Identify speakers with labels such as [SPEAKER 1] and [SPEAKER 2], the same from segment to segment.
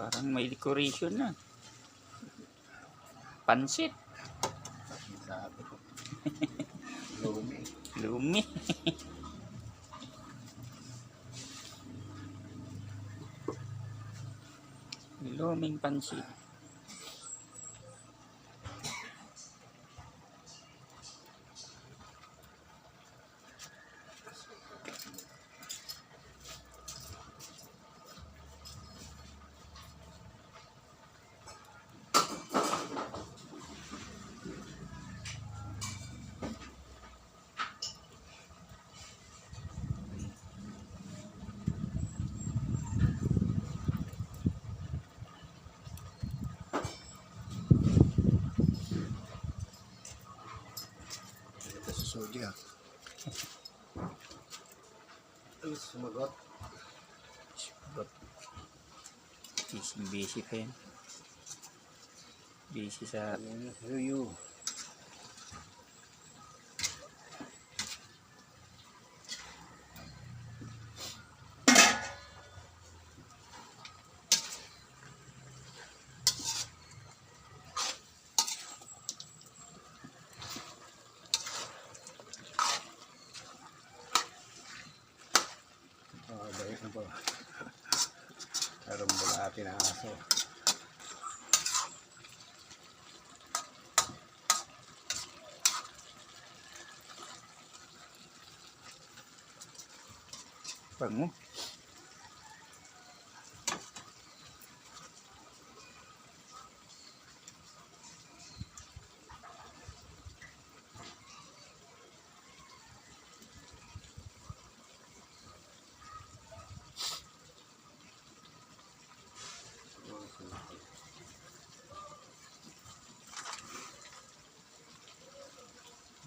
[SPEAKER 1] Parang may decoration na. Pansit.
[SPEAKER 2] Sabi ko. Lumi.
[SPEAKER 1] Lumi. Luming pansit.
[SPEAKER 2] Susugi ah. Ay, sumagot.
[SPEAKER 1] Busy pa yan. Busy sa...
[SPEAKER 2] Yuyu. Dahil na po. Karong bulati na aso.
[SPEAKER 1] Bango.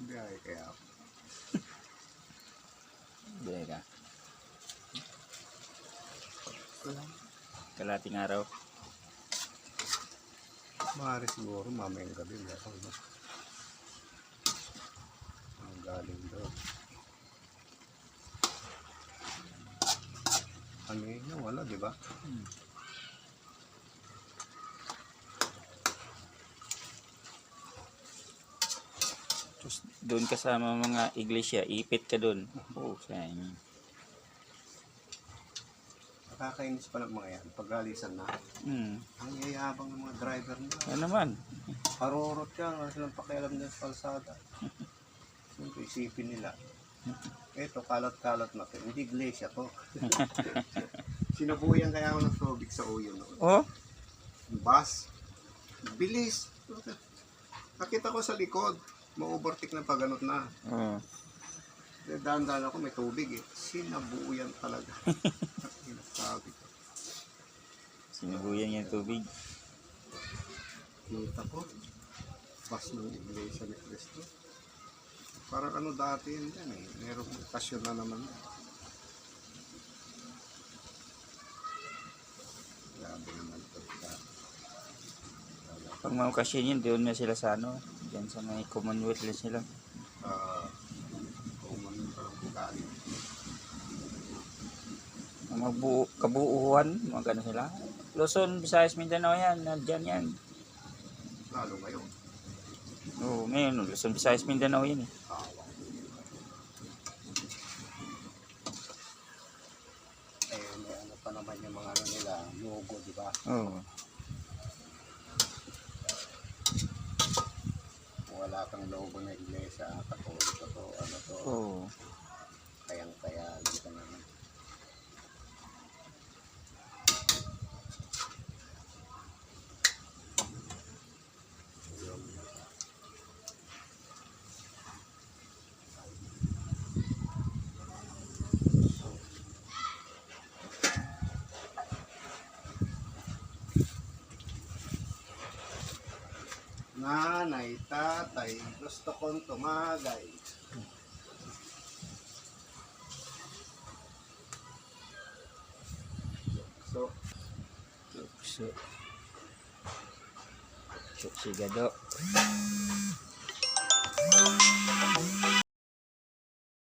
[SPEAKER 2] Biyahe kaya ako.
[SPEAKER 1] Deka. Kalating araw.
[SPEAKER 2] Maaari siguro mamayang gabi. Meron na. Ang galing doon. Ano yun? Wala, di ba?
[SPEAKER 1] Tapos doon kasama mga iglesia, ipit ka doon. Oh, sayang.
[SPEAKER 2] Nakakainis pa ng mga yan. Pag-alisan na. Ang yayabang ng mga driver nila.
[SPEAKER 1] Ano naman?
[SPEAKER 2] Parurot yan. Wala silang pakialam dyan sa kalsada. Siyempre isipin nila. Eto, kalat-kalat na to. Hindi iglesia to. Sinabuyan kaya ako ng tubig sa uyo noon.
[SPEAKER 1] Oh?
[SPEAKER 2] Bus. Bilis. Nakita ko sa likod. Ma-overtake na paganot na.
[SPEAKER 1] Oh.
[SPEAKER 2] Dahan-dahan ako, may tubig eh. Sinabuyan talaga. Sabi ko.
[SPEAKER 1] Sinubuyan yung tubig.
[SPEAKER 2] Kita ko. Bus ng iglesia ni Cristo. Parang ano dati yun dyan eh. Merong okasyon na naman. Grabe naman ito.
[SPEAKER 1] Pag mga okasyon yun, doon na sila sa ano. Diyan sa may Commonwealth na sila.
[SPEAKER 2] Kung ano parang galing.
[SPEAKER 1] Ang kabuuhan, mga gano'n sila. Luzon, Visayas, Mindanao yan. Diyan yan.
[SPEAKER 2] Lalo ngayon.
[SPEAKER 1] Oo, ngayon, Luzon, Visayas, Mindanao yan eh.
[SPEAKER 2] May ano pa naman yung mga ano nila, logo, di ba?
[SPEAKER 1] Oo.
[SPEAKER 2] Wala kang logo na iglesia, katoliko to, ano to.
[SPEAKER 1] Oo.
[SPEAKER 2] Kayang-kaya, hindi ka naman. Nanay, tatay, gusto kong tumagay. So,
[SPEAKER 1] sigado.